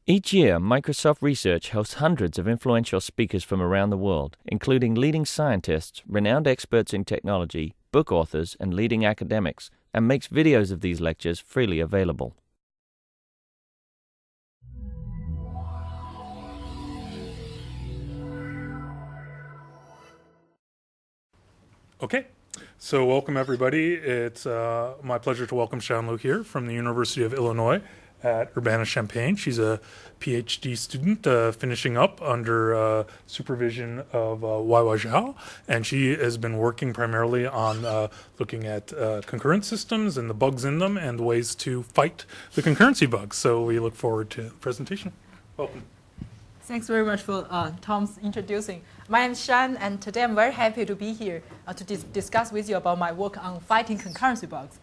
Each year, Microsoft Research hosts hundreds of influential speakers from around the world, including leading scientists, renowned experts in technology, book authors, and leading academics, and makes videos of these lectures freely available. Okay, so welcome everybody. It's my pleasure to welcome Shanlu here from the University of Illinois at Urbana-Champaign. She's a PhD student finishing up under supervision of Weiwei Zhao, and she has been working primarily on looking at concurrent systems and the bugs in them and ways to fight the concurrency bugs. So we look forward to the presentation. Welcome. Thanks very much for Tom's introducing. My name is Shan, and today I'm very happy to be here to discuss with you about my work on fighting concurrency bugs.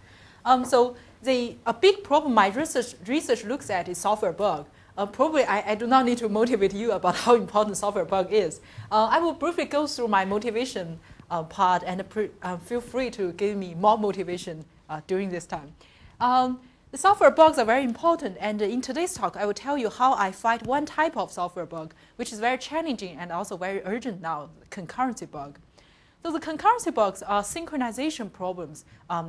A big problem my research looks at is software bug. Probably I do not need to motivate you about how important software bug is. I will briefly go through my motivation part, and feel free to give me more motivation during this time. The software bugs are very important, and in today's talk, I will tell you how I fight one type of software bug, which is very challenging and also very urgent now, the concurrency bug. So the concurrency bugs are synchronization problems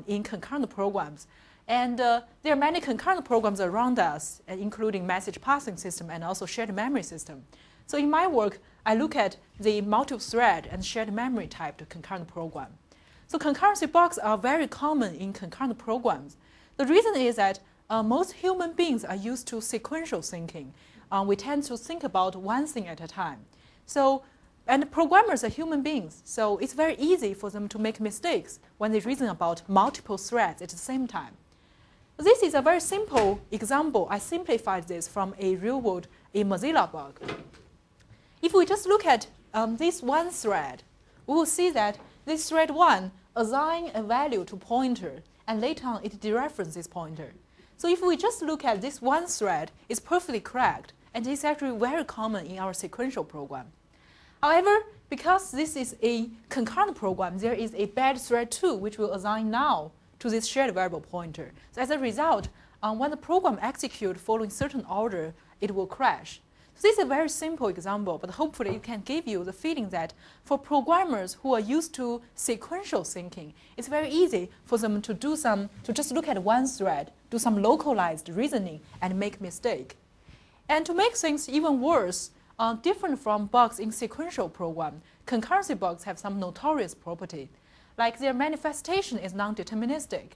in concurrent programs. And there are many concurrent programs around us, including message passing system and also shared memory system. So in my work, I look at the multi-thread and shared memory type of concurrent program. So concurrency bugs are very common in concurrent programs. The reason is that most human beings are used to sequential thinking. We tend to think about one thing at a time. And programmers are human beings, so it's very easy for them to make mistakes when they reason about multiple threads at the same time. This is a very simple example. I simplified this from a real-world Mozilla bug. If we just look at this one thread, we will see that this thread 1 assigns a value to pointer, and later on it dereferences this pointer. So if we just look at this one thread, it's perfectly correct, and it's actually very common in our sequential program. However, because this is a concurrent program, there is a bad thread 2, which will assign now to this shared variable pointer. So as a result, when the program executes following certain order, it will crash. So this is a very simple example, but hopefully it can give you the feeling that for programmers who are used to sequential thinking, it's very easy for them to just look at one thread, do some localized reasoning, and make mistake. And to make things even worse, different from bugs in sequential program, concurrency bugs have some notorious property. Like their manifestation is non-deterministic.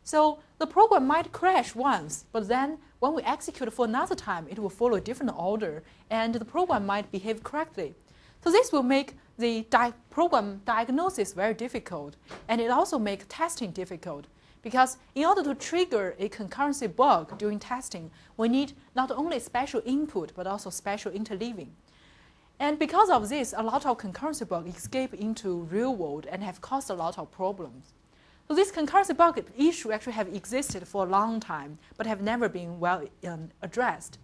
So the program might crash once, but then when we execute for another time, it will follow a different order, and the program might behave correctly. So this will make the program diagnosis very difficult, and it also makes testing difficult. Because in order to trigger a concurrency bug during testing, we need not only special input, but also special interleaving. And because of this, a lot of concurrency bugs escape into real world and have caused a lot of problems. So this concurrency bug issue actually have existed for a long time, but have never been well addressed.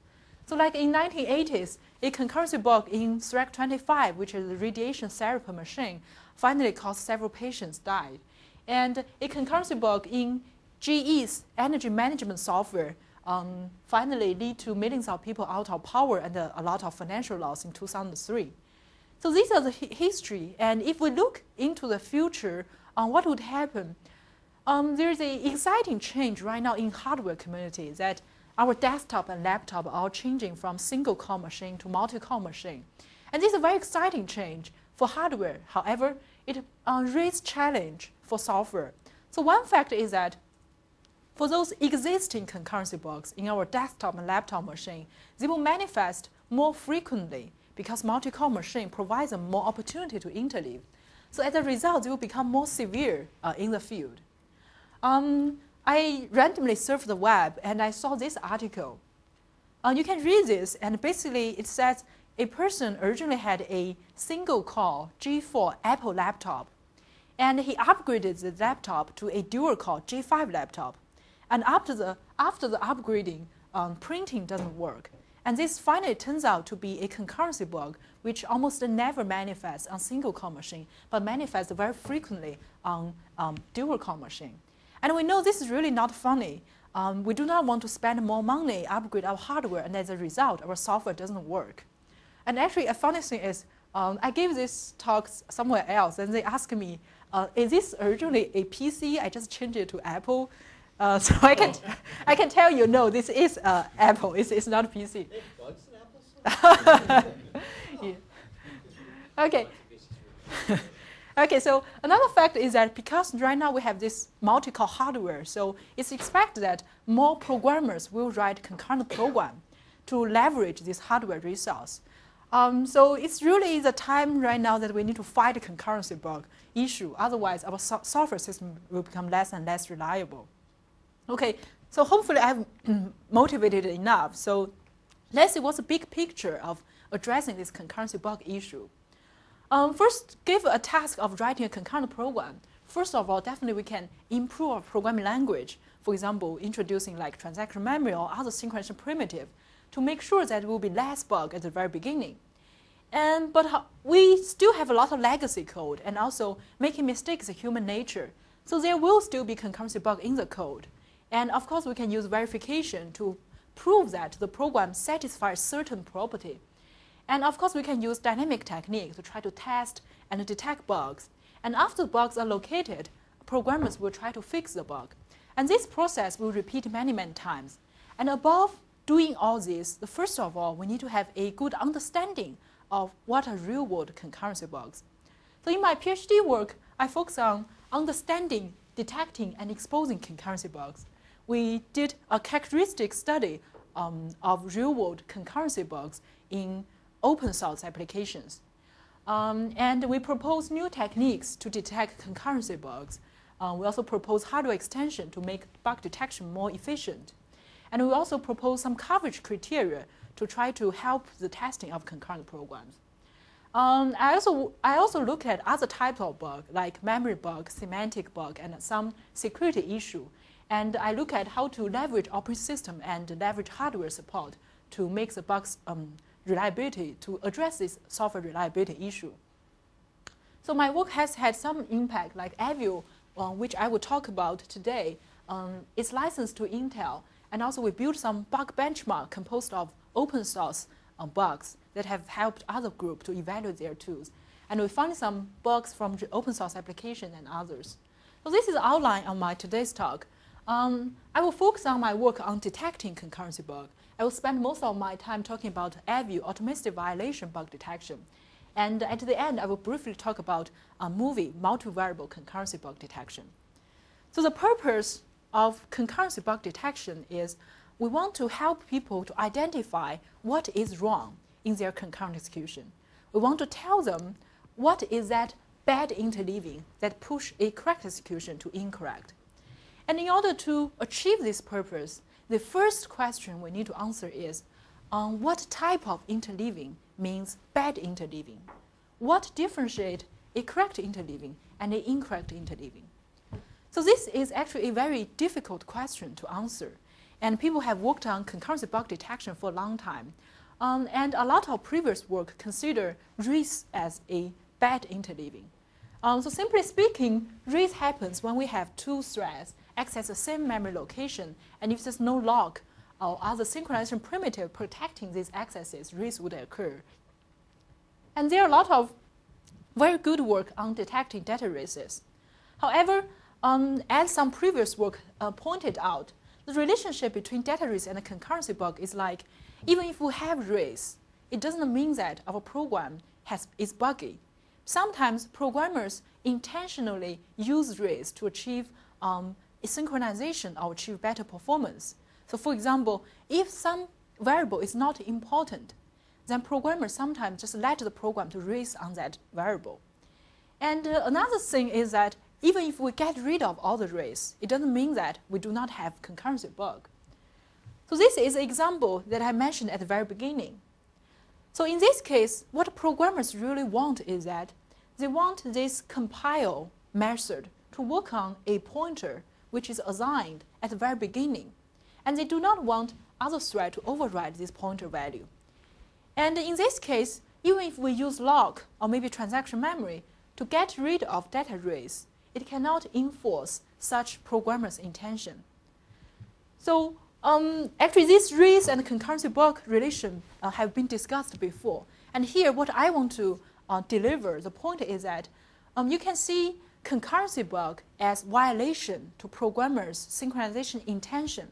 So like in 1980s, a concurrency bug in thread 25, which is the radiation therapy machine, finally caused several patients died. And a concurrency bug in GE's energy management software finally lead to millions of people out of power and a lot of financial loss in 2003. So these are the history, and if we look into the future on what would happen, there's an exciting change right now in hardware community that our desktop and laptop are changing from single core machine to multi-core machine. And this is a very exciting change for hardware. However, it raises challenge for software. So one fact is that for those existing concurrency bugs in our desktop and laptop machine, they will manifest more frequently because multi-core machine provides them more opportunity to interleave. So as a result, they will become more severe in the field. I randomly surfed the web and I saw this article. You can read this, and basically it says a person originally had a single core G4 Apple laptop, and he upgraded the laptop to a dual core G5 laptop. And after the upgrading, printing doesn't work. And this finally turns out to be a concurrency bug, which almost never manifests on single core machine, but manifests very frequently on dual core machine. And we know this is really not funny. we do not want to spend more money, upgrade our hardware, and as a result, our software doesn't work. And actually, a funny thing is, I gave this talk somewhere else, and they asked me, is this originally a PC? I just changed it to Apple. So I can tell you, no, this is Apple. It's not a PC. Bugs in Apple? Yeah. Okay. Okay, so another fact is that because right now we have this multi-core hardware, so it's expected that more programmers will write concurrent program to leverage this hardware resource. So it's really the time right now that we need to fight the concurrency bug issue. Otherwise, our software system will become less and less reliable. Okay, so hopefully I've motivated enough. So let's see what's the big picture of addressing this concurrency bug issue. First, give a task of writing a concurrent program. First of all, definitely we can improve our programming language. For example, introducing like transaction memory or other synchronization primitive to make sure that there will be less bug at the very beginning. But we still have a lot of legacy code, and also making mistakes is human nature. So there will still be concurrency bug in the code. And of course, we can use verification to prove that the program satisfies certain property. And of course, we can use dynamic technique to try to test and detect bugs. And after bugs are located, programmers will try to fix the bug. And this process will repeat many, many times. And above doing all this, first of all, we need to have a good understanding of what are real-world concurrency bugs. So in my PhD work, I focus on understanding, detecting, and exposing concurrency bugs. We did a characteristic study of real-world concurrency bugs in open source applications. And we propose new techniques to detect concurrency bugs. We also propose hardware extension to make bug detection more efficient. And we also propose some coverage criteria to try to help the testing of concurrent programs. I also look at other types of bugs, like memory bug, semantic bug, and some security issue. And I look at how to leverage operating system and leverage hardware support to make the bugs reliability, to address this software reliability issue. So my work has had some impact, like AVIO, which I will talk about today. It's licensed to Intel, and also we built some bug benchmark composed of open source bugs that have helped other groups to evaluate their tools. And we found some bugs from open source application and others. So this is the outline of my today's talk. I will focus on my work on detecting concurrency bug. I will spend most of my time talking about AVIO, atomistic violation bug detection. And at the end, I will briefly talk about MUVI, multivariable concurrency bug detection. So the purpose of concurrency bug detection is we want to help people to identify what is wrong in their concurrent execution. We want to tell them what is that bad interleaving that push a correct execution to incorrect. And in order to achieve this purpose, the first question we need to answer is, what type of interleaving means bad interleaving? What differentiates a correct interleaving and an incorrect interleaving? So this is actually a very difficult question to answer. And people have worked on concurrency bug detection for a long time. And a lot of previous work consider race as a bad interleaving. So simply speaking, race happens when we have two threads access the same memory location, and if there's no lock or other synchronization primitive protecting these accesses, race would occur. And there are a lot of very good work on detecting data races. However, as some previous work pointed out, the relationship between data race and a concurrency bug is like, even if we have race, it doesn't mean that our program is buggy. Sometimes programmers intentionally use race to achieve synchronization or achieve better performance. So for example, if some variable is not important, then programmers sometimes just let the program to race on that variable. And another thing is that even if we get rid of all the race, it doesn't mean that we do not have concurrency bug. So this is an example that I mentioned at the very beginning. So in this case, what programmers really want is that they want this compile method to work on a pointer which is assigned at the very beginning. And they do not want other thread to override this pointer value. And in this case, even if we use lock or maybe transaction memory to get rid of data race, it cannot enforce such programmer's intention. So actually, this race and concurrency bug relation have been discussed before. And here, what I want to deliver, the point is that you can see concurrency bug as violation to programmers' synchronization intention.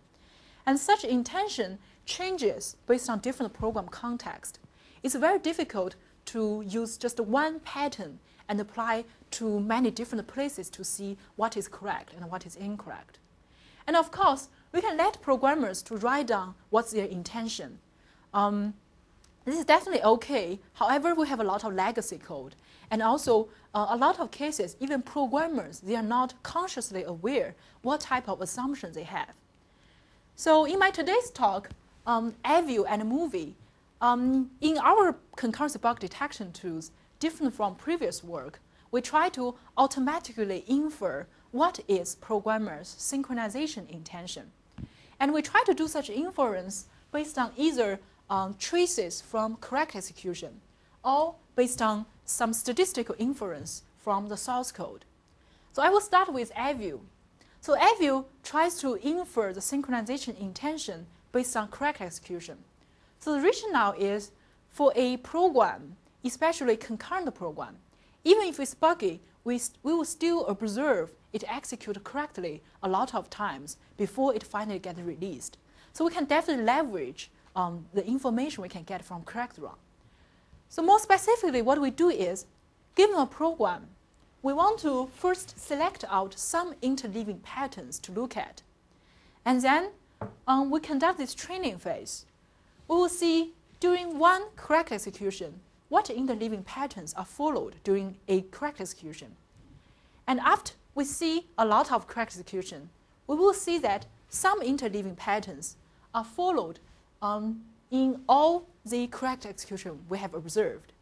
And such intention changes based on different program context. It's very difficult to use just one pattern and apply to many different places to see what is correct and what is incorrect. And of course, we can let programmers to write down what's their intention. This is definitely okay. However, we have a lot of legacy code. And also, a lot of cases, even programmers, they are not consciously aware what type of assumptions they have. So in my today's talk, AVIO and MUVI, in our concurrency bug detection tools, different from previous work, we try to automatically infer what is programmer's synchronization intention. And we try to do such inference based on either traces from correct execution or based on some statistical inference from the source code. So I will start with AVIO. So AVIO tries to infer the synchronization intention based on correct execution. So the rationale is for a program, especially concurrent program, even if it's buggy, we will still observe it execute correctly a lot of times before it finally gets released. So we can definitely leverage the information we can get from correct run. So more specifically, what we do is, given a program, we want to first select out some interleaving patterns to look at. And then we conduct this training phase. We will see during one correct execution, what interleaving patterns are followed during a correct execution. And after we see a lot of correct execution, we will see that some interleaving patterns are followed in all the correct execution we have observed.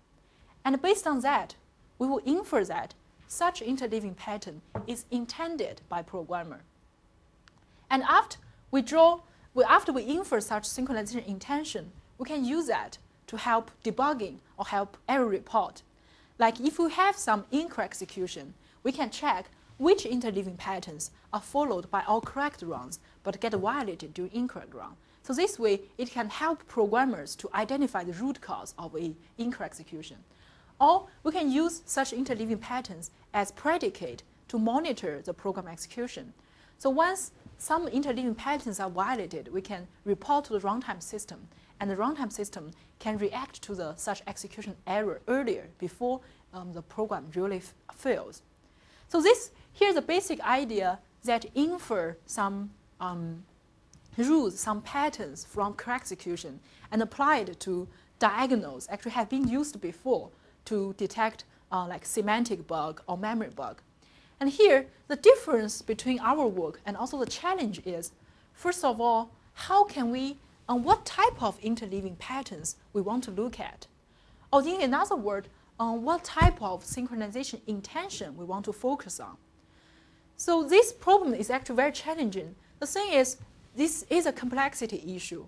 And based on that, we will infer that such interleaving pattern is intended by programmer. And after we infer such synchronization intention, we can use that to help debugging or help error report. Like if we have some incorrect execution, we can check which interleaving patterns are followed by all correct runs but get violated during incorrect run. So this way, it can help programmers to identify the root cause of an incorrect execution. Or we can use such interleaving patterns as predicate to monitor the program execution. So once some interleaving patterns are violated, we can report to the runtime system, and the runtime system can react to the such execution error earlier before the program really fails. So here's the basic idea that infer some rules, some patterns from correct execution and applied to diagonals actually have been used before to detect like semantic bug or memory bug. And here, the difference between our work and also the challenge is, first of all, how can we, what type of interleaving patterns we want to look at? Or in another word, what type of synchronization intention we want to focus on. So this problem is actually very challenging. The thing is, this is a complexity issue.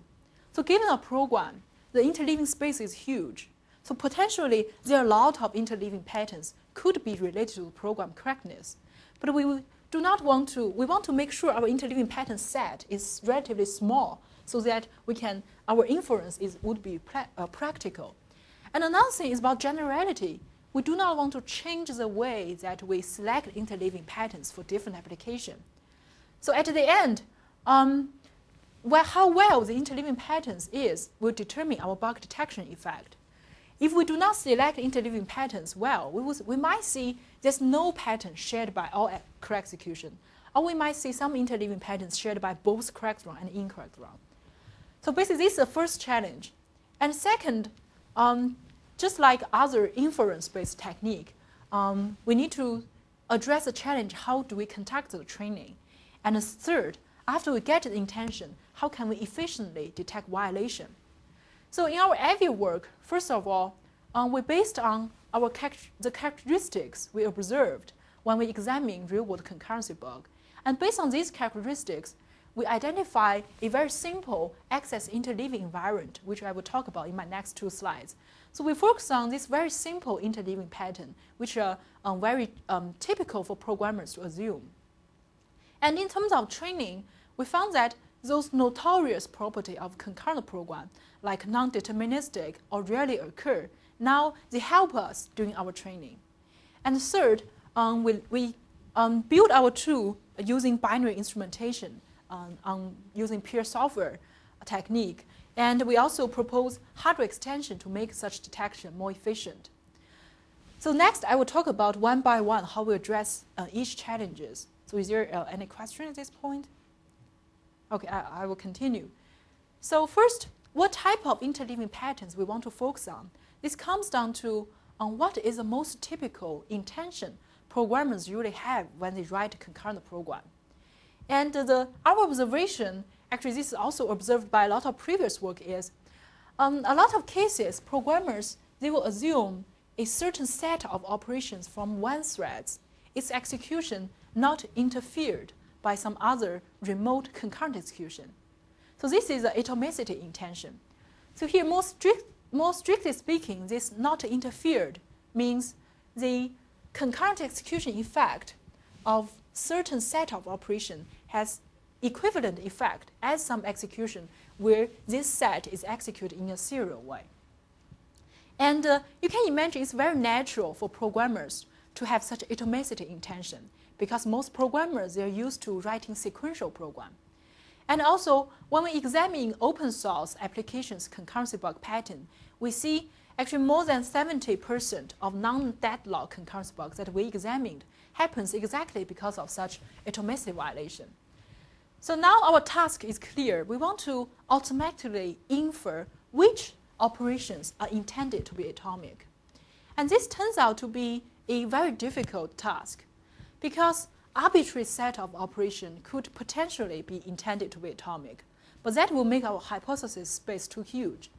So given a program, the interleaving space is huge. So potentially, there are a lot of interleaving patterns could be related to program correctness. But we want to make sure our interleaving pattern set is relatively small so that our inference would be practical. And another thing is about generality. We do not want to change the way that we select interleaving patterns for different applications. So at the end, how well the interleaving patterns will determine our bug detection effect. If we do not select interleaving patterns well, we might see there's no pattern shared by all correct execution, or we might see some interleaving patterns shared by both correct run and incorrect run. So basically, this is the first challenge. And second, just like other inference-based technique, we need to address the challenge, how do we conduct the training? And third, after we get the intention, how can we efficiently detect violation? So in our AVIO work, first of all, we based on the characteristics we observed when we examine real-world concurrency bug. And based on these characteristics, we identify a very simple access interleaving invariant, which I will talk about in my next 2 slides. So we focus on this very simple interleaving pattern, which are very typical for programmers to assume. And in terms of training, we found that those notorious properties of concurrent program, like non-deterministic or rarely occur, now they help us during our training. And third, we build our tool using binary instrumentation, using pure software technique. And we also propose hardware extension to make such detection more efficient. So next, I will talk about one by one how we address each challenges. So is there any question at this point? Okay, I will continue. So first, what type of interleaving patterns we want to focus on? This comes down to what is the most typical intention programmers usually have when they write a concurrent program. And our observation, actually this is also observed by a lot of previous work, is a lot of cases, programmers, they will assume a certain set of operations from one thread, its execution not interfered by some other remote concurrent execution. So this is the atomicity intention. So here, more strictly speaking, this not interfered means the concurrent execution effect of certain set of operation has equivalent effect as some execution where this set is executed in a serial way. And you can imagine it's very natural for programmers to have such atomicity intention because most programmers, they're used to writing sequential program. And also, when we examine open source applications concurrency bug pattern, we see actually more than 70% of non-deadlock concurrency bugs that we examined happens exactly because of such atomicity violation. So now our task is clear. We want to automatically infer which operations are intended to be atomic. And this turns out to be a very difficult task because arbitrary set of operation could potentially be intended to be atomic, but that will make our hypothesis space too huge.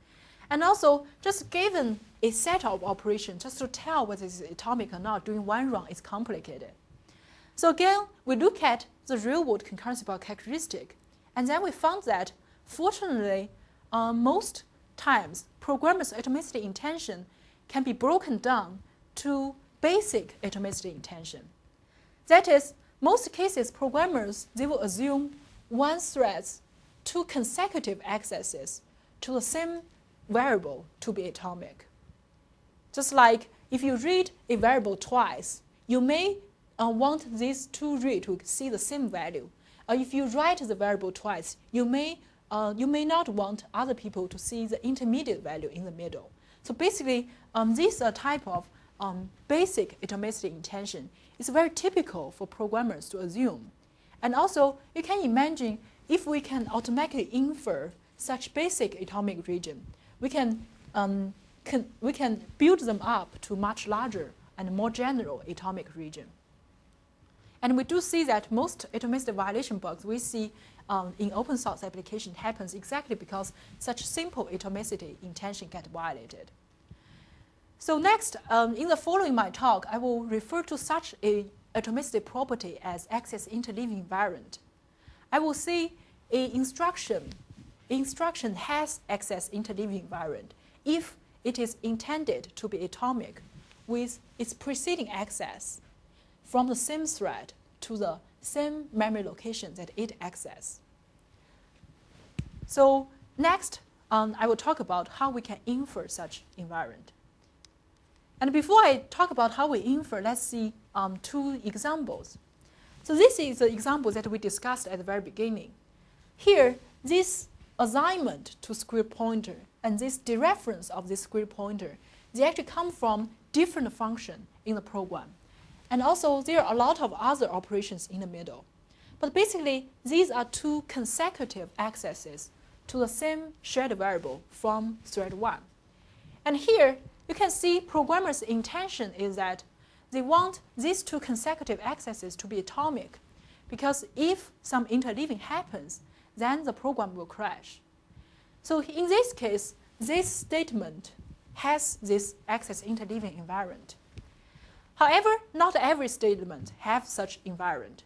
And also, just given a set of operations, just to tell whether it's atomic or not during one run is complicated. So again, we look at the real-world concurrency bug characteristic, and then we found that, fortunately, most times, programmers' atomicity intention can be broken down to basic atomicity intention. That is, most cases, programmers, they will assume one thread's two consecutive accesses to the same variable to be atomic. Just like if you read a variable twice, you may want these two read to see the same value. If you write the variable twice, you may not want other people to see the intermediate value in the middle. So basically, this type of basic atomicity intention is very typical for programmers to assume. And also, you can imagine if we can automatically infer such basic atomic region, we can build them up to much larger and more general atomic region. And we do see that most atomicity violation bugs we see in open source application happens exactly because such simple atomicity intention get violated. So next, in the following my talk, I will refer to such a atomicity property as access interleaving invariant. I will say an instruction has access interleaving invariant if it is intended to be atomic with its preceding access from the same thread to the same memory location that it accesses. So next, I will talk about how we can infer such invariant. And before I talk about how we infer, let's see two examples. So this is the example that we discussed at the very beginning. Here, this assignment to script pointer and this dereference of this script pointer, they actually come from different functions in the program. And also, there are a lot of other operations in the middle. But basically, these are two consecutive accesses to the same shared variable from thread 1. And here, you can see programmers' intention is that they want these two consecutive accesses to be atomic, because if some interleaving happens, then the program will crash. So in this case, this statement has this access interleaving invariant. However, not every statement has such invariant.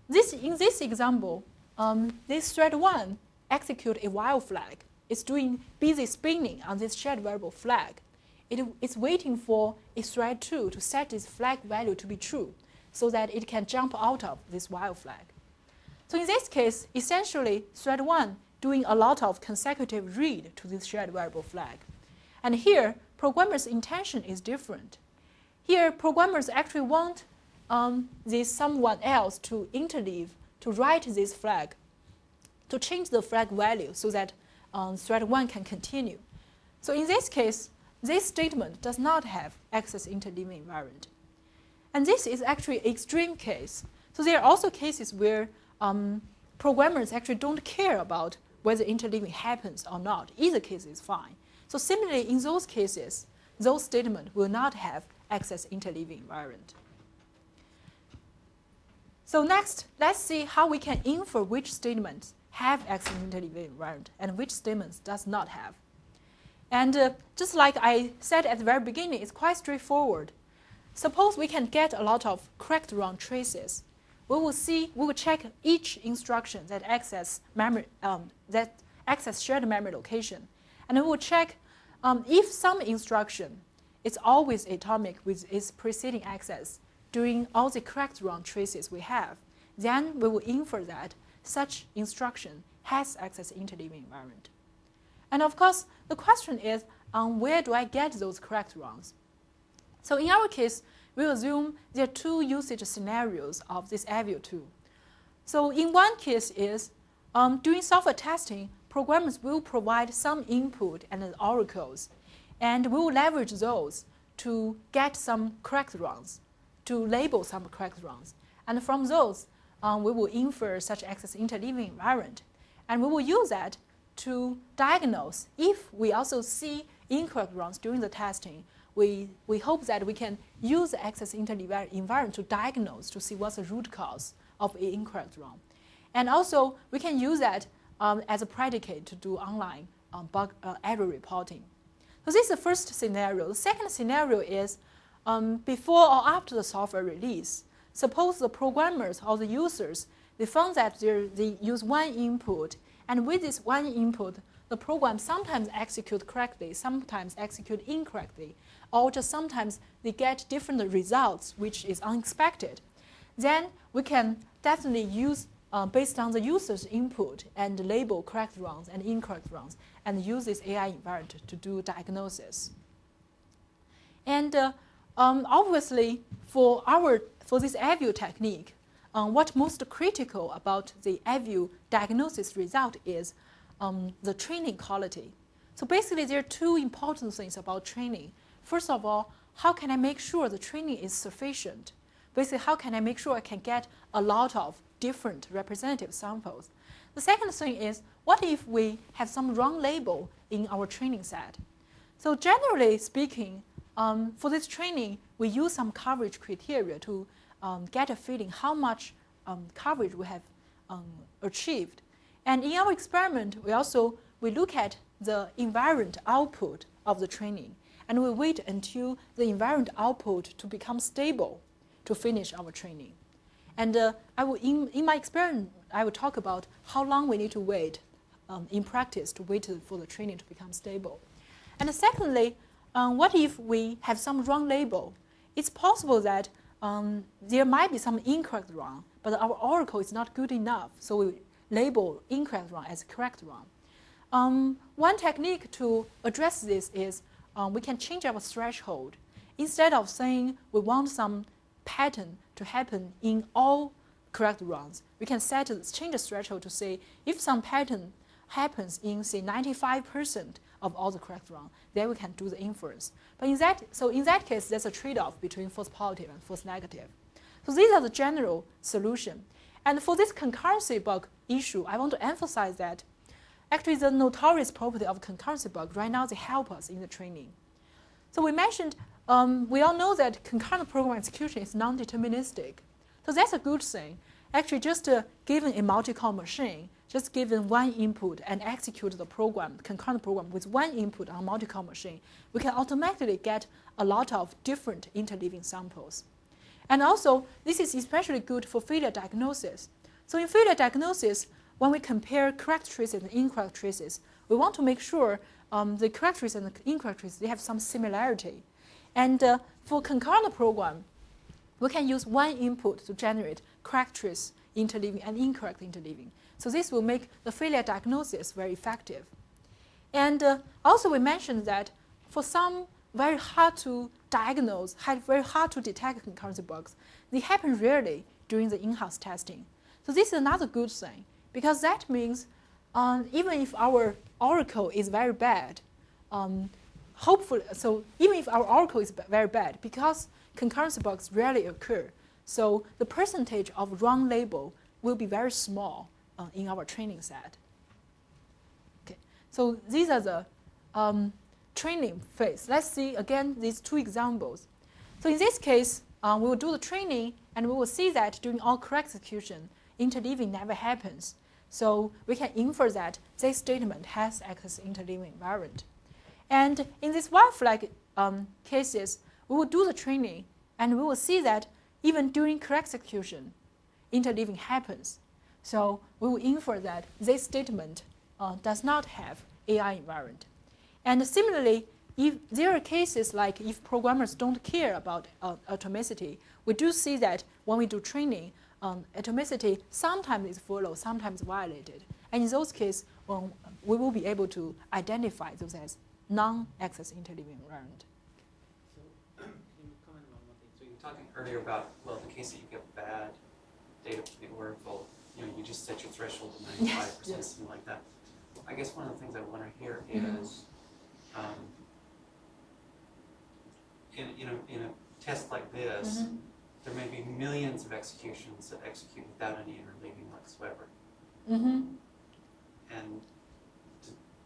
In this example, this thread 1 executes a while flag. It's doing busy spinning on this shared variable flag. It's waiting for a thread 2 to set this flag value to be true so that it can jump out of this while flag. So in this case, essentially, thread 1 doing a lot of consecutive read to this shared variable flag. And here, programmer's intention is different. Here, programmers actually want this someone else to interleave, to write this flag, to change the flag value so that thread 1 can continue. So in this case, this statement does not have access interleaving invariant. And this is actually an extreme case. So there are also cases where programmers actually don't care about whether interleaving happens or not. Either case is fine. So similarly, in those cases, those statements will not have access interleaving invariant. So next, let's see how we can infer which statements have access interleaving invariant and which statements does not have. And just like I said at the very beginning, it's quite straightforward. Suppose we can get a lot of correct wrong traces. We will check each instruction that access shared memory location. And we will check if some instruction is always atomic with its preceding access during all the correct wrong traces we have, then we will infer that such instruction has access interleaving invariant. And of course, the question is, where do I get those correct wrongs? So in our case, we assume there are two usage scenarios of this AVIO tool. So in one case is, during software testing, programmers will provide some input and oracles, and we will leverage those to get some correct wrongs, to label some correct wrongs. And from those, we will infer such access interleaving invariant. And we will use that to diagnose if we also see incorrect wrongs during the testing. We hope that we can use the access interleaving invariant to diagnose, to see what's the root cause of an incorrect wrong. And also, we can use that as a predicate to do online bug error reporting. So this is the first scenario. The second scenario is before or after the software release. Suppose the programmers or the users, they found that they use one input, and with this one input, the program sometimes executes correctly, sometimes executes incorrectly, or just sometimes they get different results, which is unexpected. Then we can definitely use, based on the user's input, and label correct wrongs and incorrect wrongs, and use this AI invariant to do diagnosis. And obviously, for this AVIO technique, what's most critical about the AVIO diagnosis result is the training quality. So basically, there are two important things about training. First of all, how can I make sure the training is sufficient? Basically, how can I make sure I can get a lot of different representative samples? The second thing is, what if we have some wrong label in our training set? So generally speaking, for this training, we use some coverage criteria to get a feeling how much coverage we have achieved. And in our experiment, we look at the invariant output of the training, and we wait until the invariant output to become stable to finish our training. And in my experiment, I will talk about how long we need to wait in practice to wait for the training to become stable. And secondly, what if we have some wrong label? It's possible that there might be some incorrect wrong, but our oracle is not good enough, so we label incorrect wrong as correct wrong. One technique to address this is we can change our threshold. Instead of saying we want some pattern to happen in all correct wrongs, we can change the threshold to say if some pattern happens in, say, 95% of all the correct wrong, then we can do the inference. But in that case, there's a trade-off between false positive and false negative. So these are the general solution. And for this concurrency bug issue, I want to emphasize that actually the notorious property of concurrency bug, right now they help us in the training. So we mentioned, we all know that concurrent program execution is non-deterministic. So that's a good thing. Actually, just given a multi-core machine, just given one input and execute the program, concurrent program with one input on a multi-core machine, we can automatically get a lot of different interleaving samples. And also, this is especially good for failure diagnosis. So in failure diagnosis, when we compare correct traces and incorrect traces, we want to make sure the correct traces and the incorrect traces, they have some similarity. And for concurrent program, we can use one input to generate correct trace, interleaving and incorrect interleaving. So this will make the failure diagnosis very effective. And also we mentioned that for some very hard to diagnose, very hard to detect concurrency bugs, they happen rarely during the in-house testing. So this is another good thing, because that means even if our oracle is very bad, hopefully, so even if our oracle is very bad, because concurrency bugs rarely occur, so the percentage of wrong label will be very small in our training set. Okay, so these are the training phase. Let's see again these two examples. So in this case, we will do the training, and we will see that during all correct execution, interleaving never happens. So we can infer that this statement has access interleaving invariant. And in these white flag cases, we will do the training, and we will see that even during correct execution, interleaving happens. So we will infer that this statement does not have AI invariant. And similarly, if there are cases like if programmers don't care about atomicity, we do see that when we do training, atomicity sometimes is followed, sometimes violated. And in those cases, we will be able to identify those as non-access interleaving invariant. So can you comment on one thing? So you were talking earlier about, well, the case that you get bad data for the oracle, you just set your threshold to 95%, yes. something like that. I guess one of the things I want to hear is, in a test like this, there may be millions of executions that execute without any interleaving whatsoever. And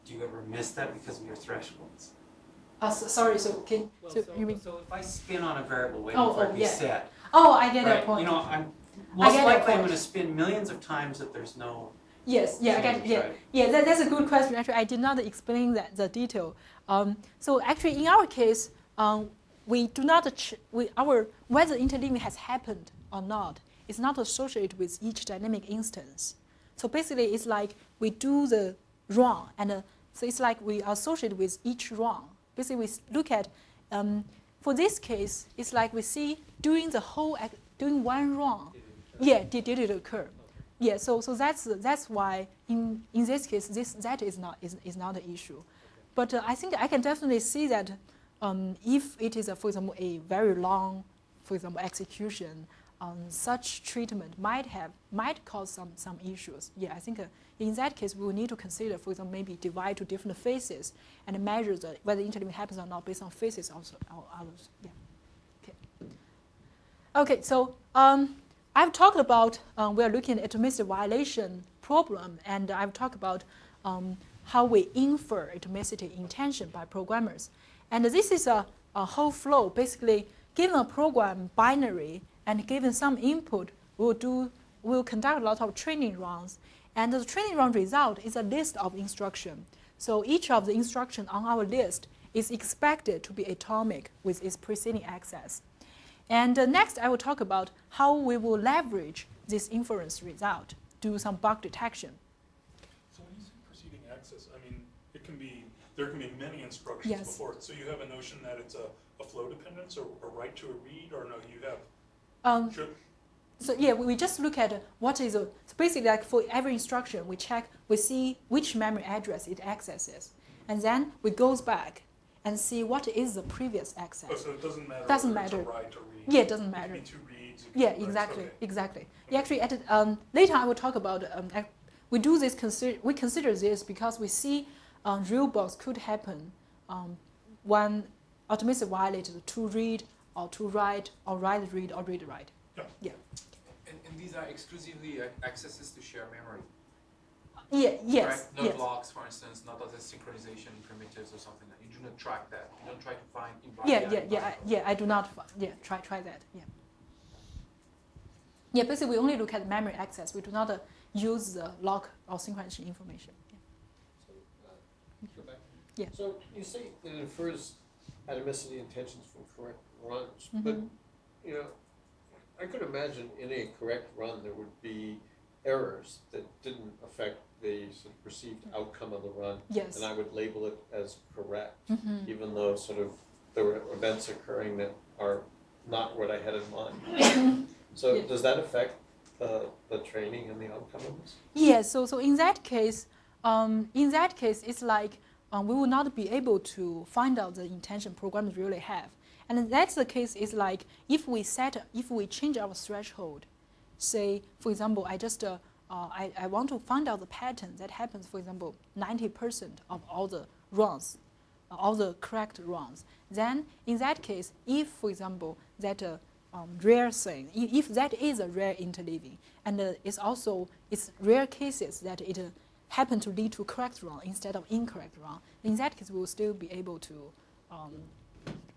do you ever miss that because of your thresholds? Sorry, so you mean? So if I spin on a variable waiting Oh, for it to be yeah. set, Oh, I get right? that point. I'm most get that likely I'm point. going to spin millions of times that there's no. Yes, yeah, I get it. Yeah, right? yeah. That's a good question. Actually, I did not explain the detail. So actually, in our case, we do not whether interleaving has happened or not is not associated with each dynamic instance. So basically, it's like we do the wrong, and so it's like we are associated with each wrong. Basically, we look at for this case, it's like we see doing one wrong. Yeah, did it occur? Yeah, so that's why in this case that is not an issue, but I think I can definitely see that if it is for example a very long, for example execution, such treatment might cause some issues. Yeah, I think in that case we will need to consider, for example, maybe divide to different phases and measure whether interleaving happens or not based on phases also or others. Yeah. Okay. Okay. So. I've talked about, we are looking at atomicity violation problem, and I've talked about how we infer atomicity intention by programmers. And this is a whole flow. Basically, given a program binary and given some input, we'll conduct a lot of training runs. And the training run result is a list of instructions. So each of the instructions on our list is expected to be atomic with its preceding access. And next, I will talk about how we will leverage this inference result, do some bug detection. So when you say preceding access, I mean, there can be many instructions Yes. before it. So you have a notion that it's a flow dependence or a write to a read, or no, you have? So yeah, we just look at what is so basically like for every instruction, we see which memory address it accesses, and then we goes back and see what is the previous access. Oh, so it doesn't matter. Doesn't whether matter. It's a write or read. Yeah, it doesn't matter. It could be two reads. Yeah, writes. exactly, Okay. exactly. Yeah, actually, later I will talk about. We do this. We consider this because we see real bugs could happen when atomicity violated to read or to write or write read or read write. Yeah. Yeah. And these are exclusively accesses to share memory. Yeah. Yes. Right? No Yes. blocks, for instance, not other synchronization primitives or something like that. You do not track that. You don't try to find Yeah. I do not. Yeah. Try that. Yeah. Yeah. Basically, we only look at memory access. We do not use the lock or synchronization information. Yeah. So, go back. Yeah. So you say it infers atomicity intentions from correct runs, but I could imagine in a correct run there would be errors that didn't affect the sort of perceived outcome of the run, Yes. and I would label it as correct, Mm-hmm. even though sort of there were events occurring that are not what I had in mind. So Yeah. does that affect the training and the outcomes? Yes. So in that case, it's like we will not be able to find out the intention programmers really have. And that's the case is like if we change our threshold, say for example, I want to find out the pattern that happens, for example, 90% of all the runs, all the correct runs. Then in that case, if for example that rare thing, if that is a rare interleaving, and it's rare cases that it happen to lead to correct run instead of incorrect run, in that case we will still be able to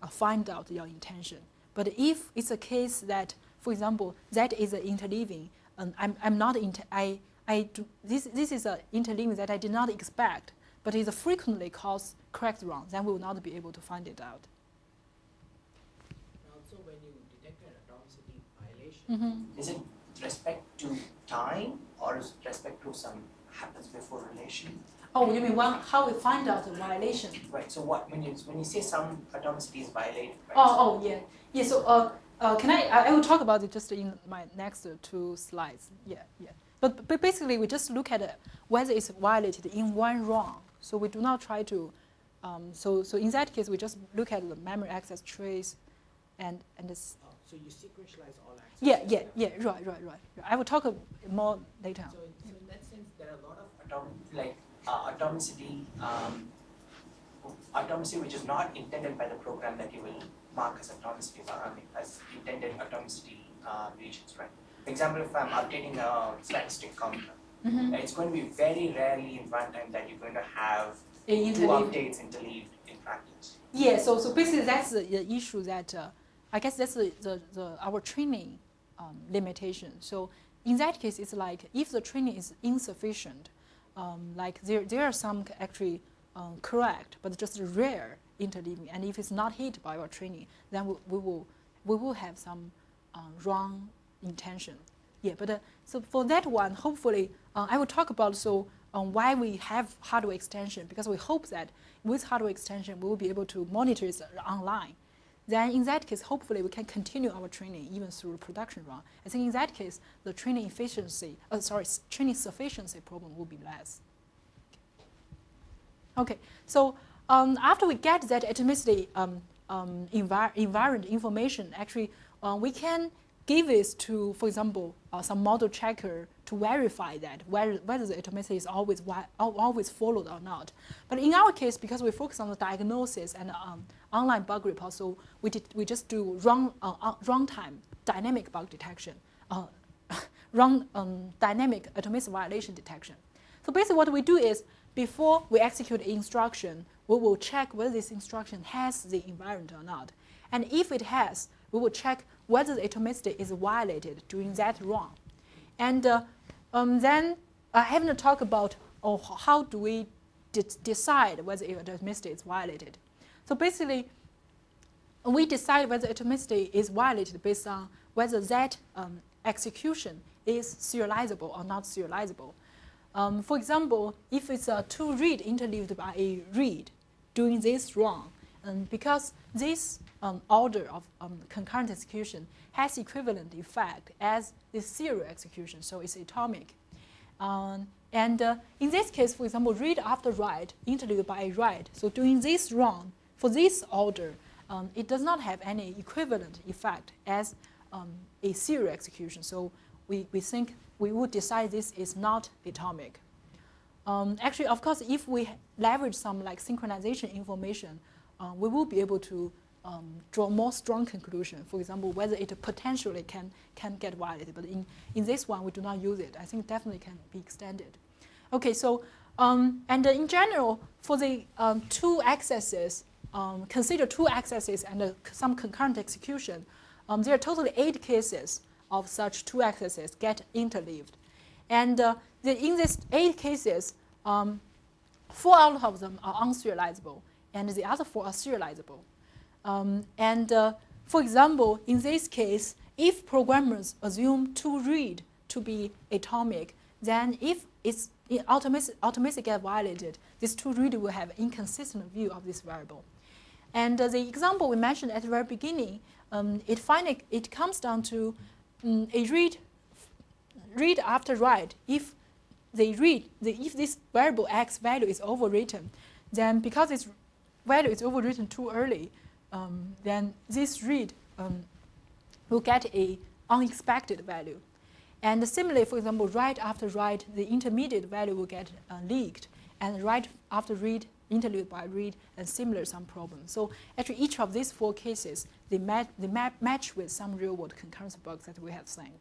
find out your intention. But if it's a case that, for example, that is an interleaving, this is an interleaving that I did not expect, but it frequently cause correct run, then we will not be able to find it out. Also, when you detect an atomicity violation, is it with respect to time or is it respect to some happens before relation? Oh, you mean how we find out the violation? Right. So when you say some atomicity is violated? Right? Oh yeah, yeah. So can I will talk about it just in my next 2 slides. Yeah. But basically, we just look at whether it's violated in one run. So we do not try to. So in that case, we just look at the memory access trace, and this. So you sequentialize all access. Yeah. Right. I will talk more later. So in that sense, there are a lot of atomicity. Atomicity which is not intended by the program that you will mark as atomicity, as intended atomicity regions, right? For example, if I'm updating a statistic counter, it's going to be very rarely in runtime that you're going to have 2 updates interleaved in practice. Yeah, so basically that's the issue that I guess that's our training limitation. So in that case, it's like if the training is insufficient, like there are some actually correct, but just rare interleaving, and if it's not hit by our training, then we will have some wrong intention. Yeah, but so for that one, hopefully I will talk about why we have hardware extension, because we hope that with hardware extension we will be able to monitor it online. Then in that case, hopefully we can continue our training even through production run. I think in that case, the training sufficiency problem will be less. Okay, so after we get that atomicity invariant information, actually we can give it to, for example, some model checker to verify that whether the atomicity is always followed or not. But in our case, because we focus on the diagnosis and online bug report, so we just do runtime dynamic bug detection, dynamic atomicity violation detection. So basically, what we do is before we execute an instruction, we will check whether this instruction has the invariant or not, and if it has, we will check whether the atomicity is violated during that run. And then I haven't talked about how do we decide whether atomicity is violated. So basically, we decide whether atomicity is violated based on whether that execution is serializable or not serializable. For example, if it's a to-read interleaved by a read during this run, because this order of concurrent execution has equivalent effect as the serial execution, so it's atomic. And in this case, for example, read after write, interleaved by a write. So during this run, for this order, it does not have any equivalent effect as a serial execution. So we think we would decide this is not atomic. Actually, of course, if we leverage some like synchronization information, we will be able to draw more strong conclusion. For example, whether it potentially can get violated. But in this one, we do not use it. I think definitely can be extended. Okay, so and in general, for the 2 accesses, consider 2 accesses and some concurrent execution. There are totally 8 cases of such 2 accesses get interleaved. And in these 8 cases, 4 out of them are unserializable, and the other 4 are serializable. For example, in this case, if programmers assume to read to be atomic, then if it's atomicity get violated, this to read will have inconsistent view of this variable. And the example we mentioned at the very beginning, it comes down to a read read after write, if this variable x value is overwritten, then because its value is overwritten too early, then this read will get a unexpected value. And similarly, for example, write after write, the intermediate value will get leaked, and write after read, interlude by read, and similar some problems. So actually, each of these 4 cases, they match with some real-world concurrency bugs that we have seen.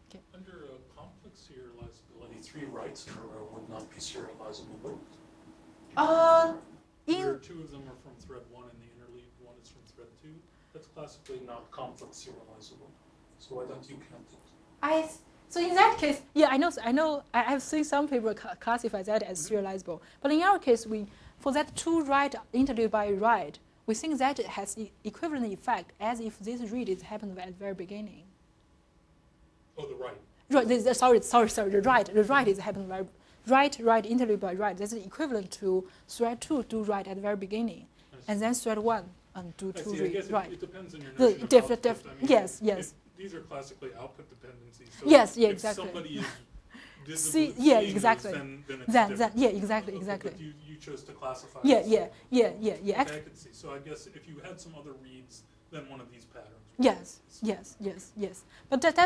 Okay. Under complex serializability, 3 writes in a row would not be serializable. Where 2 of them are from thread 1 and the interleave 1 is from thread 2, that's classically not complex serializable. So why don't you count it? So in that case, yeah, I know. I have seen some people classify that as serializable. But in our case, for that 2 write interlude by write, we think that it has equivalent effect as if this read is happened at the very beginning. Oh, the write. Right. Sorry. The write is happening very write interlude by write. That's equivalent to thread 2 do write at the very beginning, and then thread 1 do 2 read. I guess right. It depends on your notion of output. I mean, Yes. These are classically output dependencies. So Yes, if exactly. somebody is visibly seeing exactly. those, then it's Then different. exactly. But you chose to classify. Yeah. Okay, I could see. So I guess if you had some other reads, then one of these patterns. Yes. But that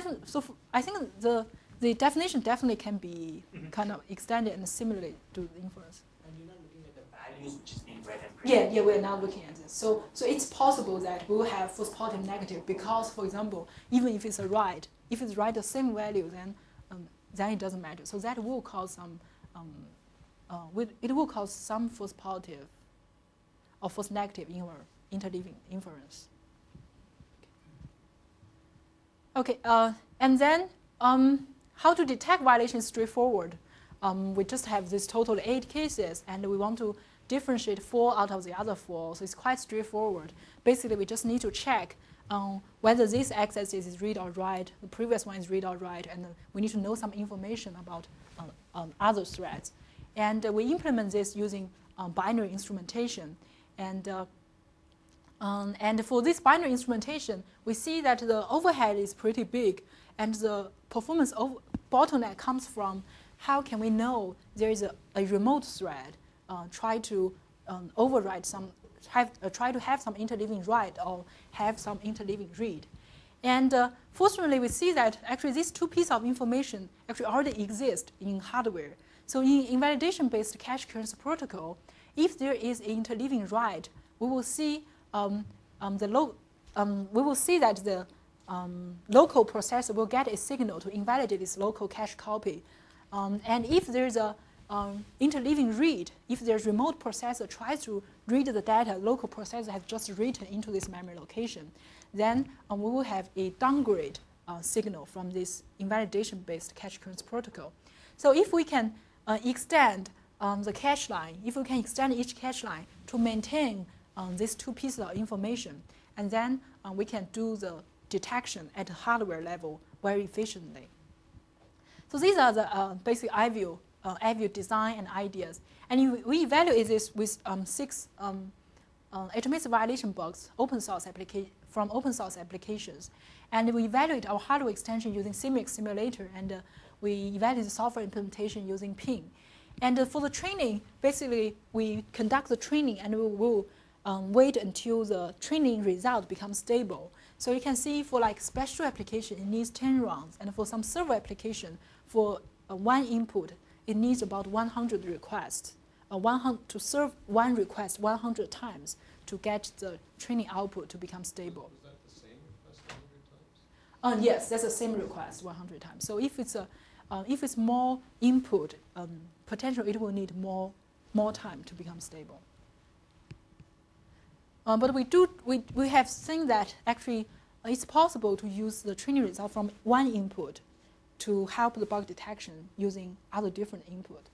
I think the definition definitely can be kind of extended and similarly to the inference. And you're not looking at the values which is being read and printed. Yeah, we're now looking at this. So it's possible that we will have false positive negative because, for example, even if it's a write, if it's write the same value, then it doesn't matter. So that will cause some, it will cause some false positive or false negative in our interleaving inference. Okay, and then how to detect violation is straightforward. We just have this total 8 cases, and we want to differentiate 4 out of the other 4, so it's quite straightforward. Basically, we just need to check whether this x-axis is read or write, the previous one is read or write, and we need to know some information about other threads. And we implement this using binary instrumentation. And for this binary instrumentation, we see that the overhead is pretty big, and the performance bottleneck comes from how can we know there is a remote thread try to override try to have some interleaving write or have some interleaving read. And fortunately, we see that actually these 2 pieces of information actually already exist in hardware. So in invalidation-based cache concurrency protocol, if there is an interleaving write, we will see that the local processor will get a signal to invalidate this local cache copy. And if there's a interleaving read, if there's remote processor tries to read the data local processor has just written into this memory location, then we will have a downgrade signal from this invalidation-based cache concurrency protocol. So if we can extend the cache line, if we can extend each cache line to maintain these 2 pieces of information, and then we can do the detection at the hardware level very efficiently. So these are the basic AVIO design and ideas. And we evaluate this with 6 atomicity violation bugs from open source applications. And we evaluate our hardware extension using CMIX simulator, and we evaluate the software implementation using PIN. And for the training, basically, we conduct the training and we will wait until the training result becomes stable. So you can see for like special application, it needs 10 rounds. And for some server application, for 1 input, it needs about 100 requests. To serve 1 request 100 times to get the training output to become stable. Is that the same request 100 times? Yes, that's the same request 100 times. So if it's more input, potentially it will need more time to become stable. But we have seen that actually it's possible to use the training result from 1 input to help the bug detection using other different input.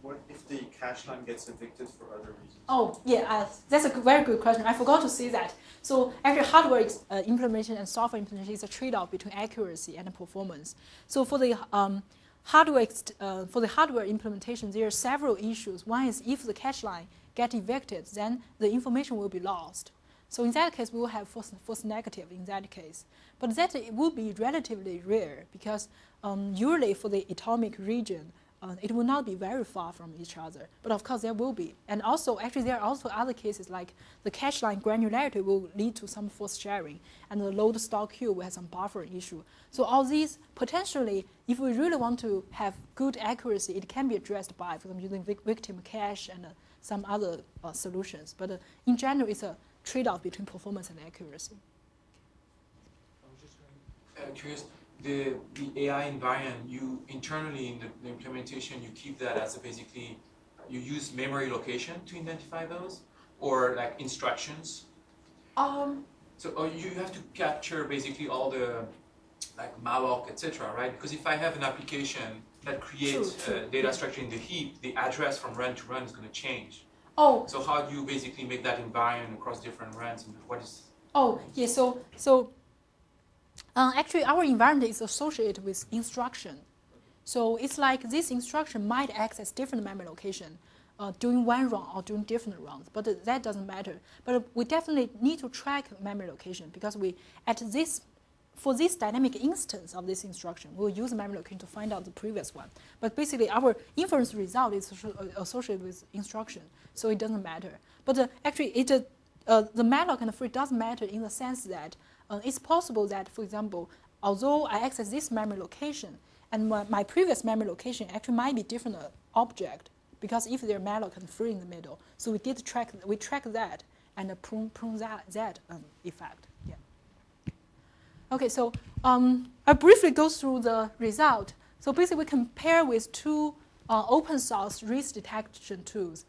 What if the cache line gets evicted for other reasons? Oh, yeah, that's a very good question. I forgot to say that. So actually hardware implementation and software implementation is a trade-off between accuracy and performance. So for the hardware implementation, there are several issues. One is if the cache line gets evicted, then the information will be lost. So in that case, we will have false negative in that case. But that it will be relatively rare because usually for the atomic region, it will not be very far from each other. But of course, there will be. And also, actually, there are also other cases like the cache line granularity will lead to some false sharing, and the load store queue will have some buffering issue. So all these potentially, if we really want to have good accuracy, it can be addressed by, for example, using victim cache and some other solutions. But in general, it's a trade-off between performance and accuracy. I was just curious. The AI invariant, you internally in the implementation, you keep that as basically, you use memory location to identify those, or like instructions? So you have to capture basically all the like malloc, etc., right? Because if I have an application that creates data structure in the heap, the address from run to run is going to change. Oh. So how do you basically make that invariant across different runs, and what is? Oh, yeah. So actually, our environment is associated with instruction. So it's like this instruction might access different memory location during one run or during different runs, but that doesn't matter. But we definitely need to track memory location because for this dynamic instance of this instruction, we'll use memory location to find out the previous one. But basically, our inference result is associated with instruction, so it doesn't matter. But actually, the malloc and the free does matter in the sense that it's possible that, for example, although I access this memory location, and my previous memory location actually might be different object, because if they're malloc and free in the middle, so we track that and prune that effect. Yeah. Okay, so I briefly go through the result. So basically, we compare with two open source risk detection tools.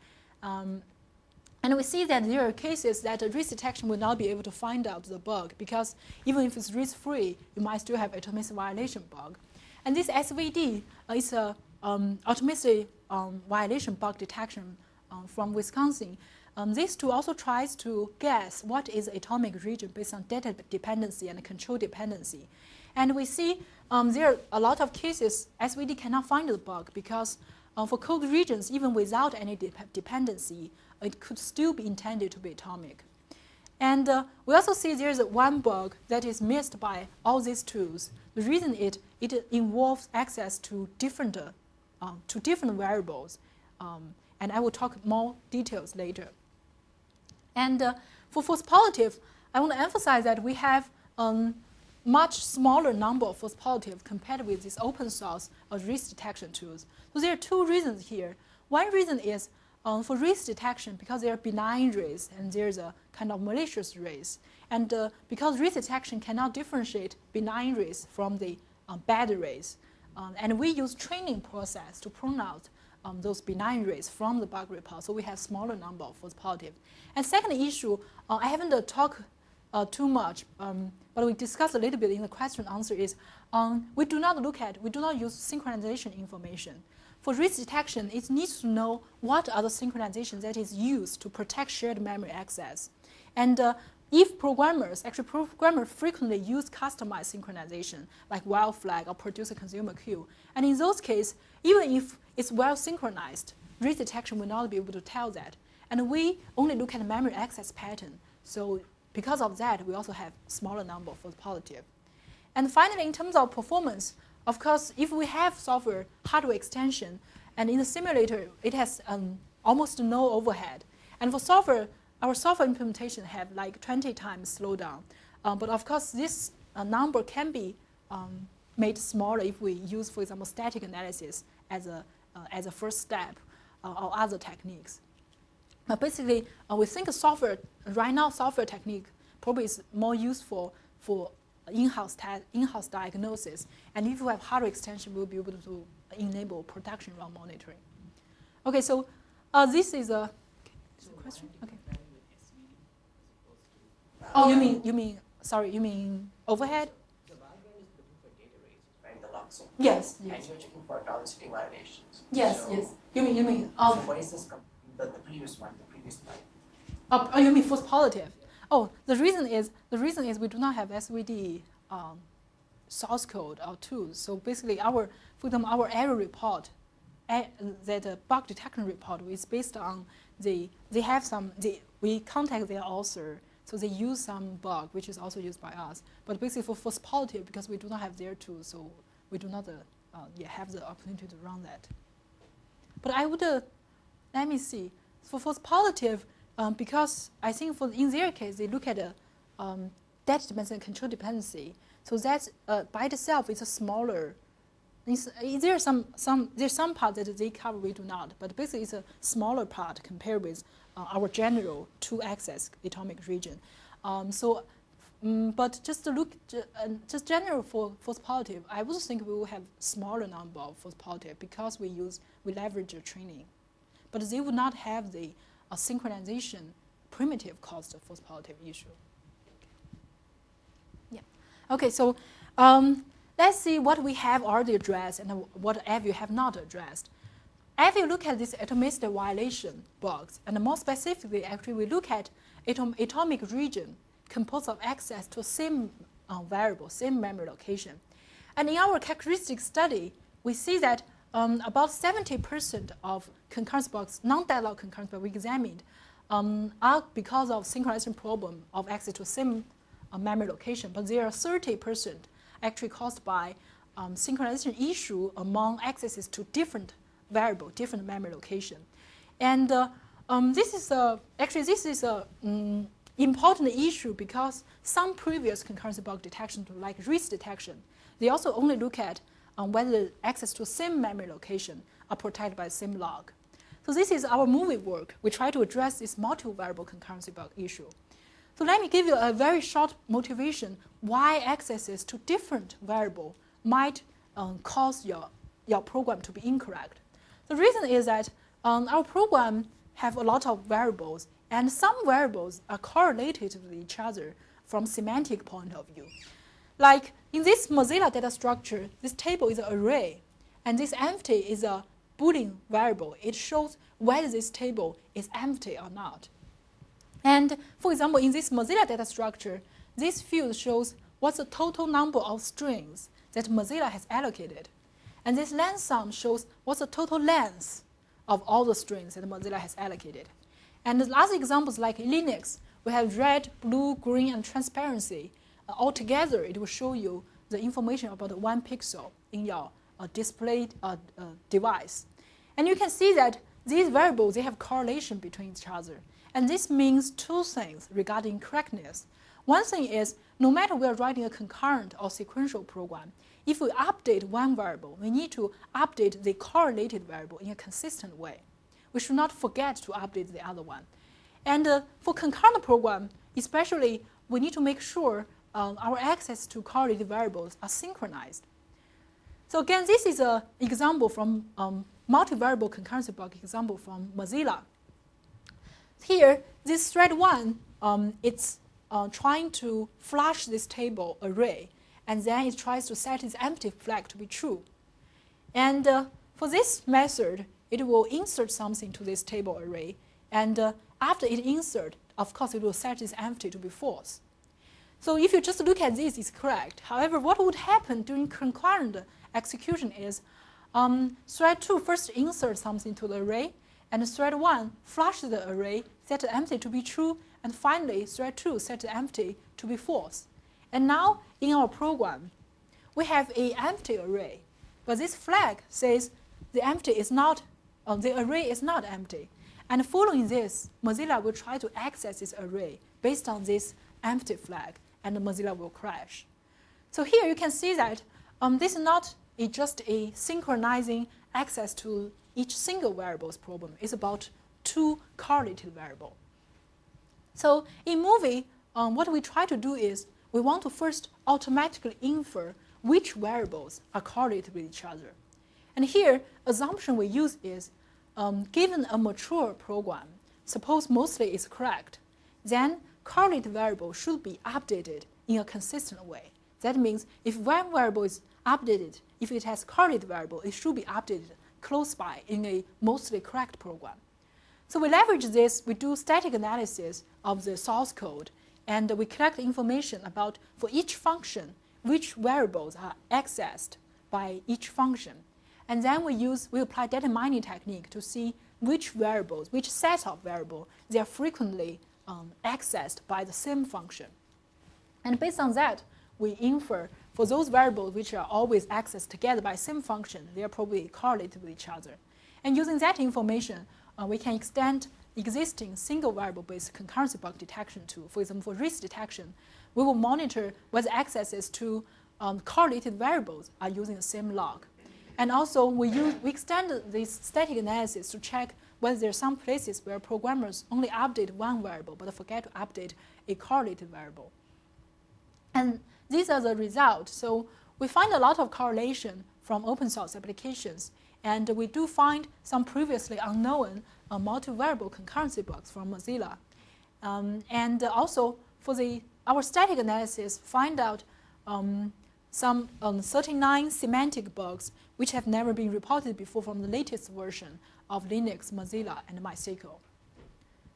And we see that there are cases that risk detection will not be able to find out the bug because even if it's risk-free, you might still have atomicity violation bug. And this SVD is a atomicity violation bug detection from Wisconsin. This tool also tries to guess what is atomic region based on data dependency and control dependency. And we see there are a lot of cases SVD cannot find the bug because for code regions, even without any dependency, it could still be intended to be atomic. And we also see there's one bug that is missed by all these tools. The reason it involves access to different variables. And I will talk more details later. And for false positive, I want to emphasize that we have much smaller number of false positive compared with these open source risk detection tools. So there are two reasons here. One reason is for risk detection, because there are benign risks and there's a kind of malicious risk. And because risk detection cannot differentiate benign risks from the bad risks. And we use training process to prune out those benign risks from the bug report. So we have smaller number of false positive. And second issue, I haven't talked too much, but we discussed a little bit in the question answer is, we do not use synchronization information. For risk detection, it needs to know what are the synchronizations that is used to protect shared memory access. And if programmers frequently use customized synchronization, like while flag or producer-consumer queue, and in those cases, even if it's well synchronized, risk detection will not be able to tell that. And we only look at the memory access pattern. So because of that, we also have smaller number for positive. And finally, in terms of performance, of course, if we have software hardware extension, and in the simulator, it has almost no overhead. And for software, our software implementation have like 20 times slowdown. But of course, this number can be made smaller if we use, for example, static analysis as a first step or other techniques. But basically, we think software technique probably is more useful for in-house diagnosis. And if you have hardware extension, we'll be able to enable production run monitoring. Okay, so this is a question. Okay. Oh, you mean overhead? The background is looking for data rates, right? The locksing. Yes. And you're checking for atomicity violations. Yes. So, Yes. You mean? So what is this? The previous one, the previous slide. Oh, you mean false positive? Oh, the reason is we do not have SVD source code or tools. So basically, for example, our error report, that bug detection report is based on we contact their author So they use some bug, which is also used by us. But basically for false positive, because we do not have their tool, so we do not have the opportunity to run that. But I would, let me see. For false positive, because I think in their case, they look at data dependency and control dependency. So that's by itself, it's a smaller. There's some part that they cover, we do not. But basically, it's a smaller part compared with our general two-axis atomic region. But just to look, just general for false positive, I would think we will have smaller number of false positive because we leverage the training. But they would not have the synchronization primitive caused false positive issue. Yeah. Okay, so let's see what we have already addressed and what AVIO have not addressed. AVIO look at this atomicity violation bugs, and more specifically, actually, we look at atomic region composed of access to same variable, same memory location. And in our characteristic study, we see that about 70% of concurrency bugs, non-deadlock concurrency bugs we examined, are because of synchronization problem of access to same memory location, but there are 30% actually caused by synchronization issue among accesses to different variable, different memory location. And this is a important issue because some previous concurrency bug detection, like risk detection, they also only look at whether access to same memory location are protected by the same log. So this is our MUVI work. We try to address this multiple variable concurrency bug issue. So let me give you a very short motivation why accesses to different variable might cause your program to be incorrect. The reason is that our program have a lot of variables, and some variables are correlated with each other from semantic point of view. Like in this Mozilla data structure, this table is an array, and this empty is a Boolean variable. It shows whether this table is empty or not. And for example, in this Mozilla data structure, this field shows what's the total number of strings that Mozilla has allocated. And this length sum shows what's the total length of all the strings that Mozilla has allocated. And the other examples like Linux, we have red, blue, green, and transparency. Altogether, it will show you the information about 1 pixel in your displayed device. And you can see that these variables, they have correlation between each other. And this means two things regarding correctness. One thing is, no matter we are writing a concurrent or sequential program, if we update one variable, we need to update the correlated variable in a consistent way. We should not forget to update the other one. And for concurrent program, especially, we need to make sure our access to correlated variables are synchronized. So again, this is an example from multivariable concurrency bug example from Mozilla. Here, this thread 1, it's trying to flush this table array, and then it tries to set its empty flag to be true. And for this method, it will insert something to this table array, and after it insert, of course, it will set this empty to be false. So if you just look at this, it's correct. However, what would happen during concurrent execution is thread 2 first insert something to the array, and thread 1 flushes the array, set the empty to be true, and finally, thread 2 set the empty to be false. And now, in our program, we have an empty array, but this flag says the empty is not, the array is not empty. And following this, Mozilla will try to access this array based on this empty flag, and Mozilla will crash. So here you can see that this is not just a synchronizing access to each single variable's problem. It's about two correlated variables. So in MUVI, what we try to do is we want to first automatically infer which variables are correlated with each other. And here, assumption we use is, given a mature program, suppose mostly is correct, then correlated variable should be updated in a consistent way. That means if one variable is updated, if it has correlated variable, it should be updated close by in a mostly correct program. So we leverage this, we do static analysis of the source code, and we collect information about, for each function, which variables are accessed by each function. And then we apply data mining technique to see which variables, which set of variables, they are frequently accessed by the same function. And based on that, we infer for those variables which are always accessed together by same function, they are probably correlated with each other. And using that information, we can extend existing single variable-based concurrency bug detection to, for example, for risk detection, we will monitor whether accesses to correlated variables are using the same log. And also, we extend this static analysis to check whether there are some places where programmers only update one variable but forget to update a correlated variable. And these are the results. So we find a lot of correlation from open source applications, and we do find some previously unknown multivariable concurrency bugs from Mozilla. And also, for our static analysis, find out some 39 semantic bugs which have never been reported before from the latest version of Linux, Mozilla, and MySQL.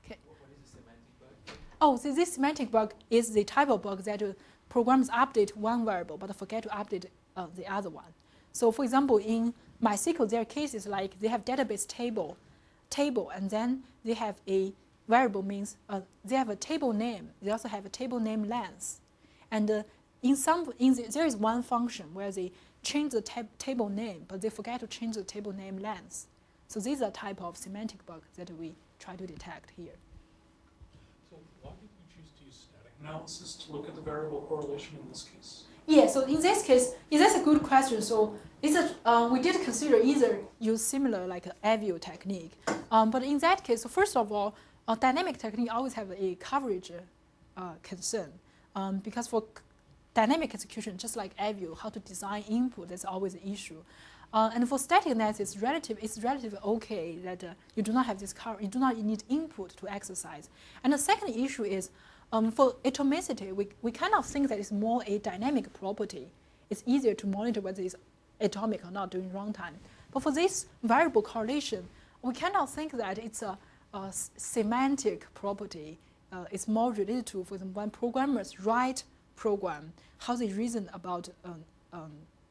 Okay. What is a semantic bug? Oh, this semantic bug is the type of bug that programs update one variable but forget to update the other one. So, for example, in MySQL, there are cases like they have database table, and then they have a variable means they have a table name. They also have a table name length, and there is one function where they change the table name, but they forget to change the table name length. So these are type of semantic bugs that we try to detect here. So why did you choose to use static analysis to look at the variable correlation in this case? Yeah, so in this case, that's a good question. So we did consider either use similar like an AVIO technique, but in that case, so first of all, dynamic technique always have a coverage concern because for dynamic execution, just like AVIO, how to design input, that's always an issue. And for static analysis, it's relatively okay that you do not have this you do not need input to exercise. And the second issue is for atomicity, we kind of think that it's more a dynamic property. It's easier to monitor whether it's atomic or not during runtime. But for this variable correlation, we cannot think that it's a semantic property. It's more related to, for example, when programmers write program, how they reason about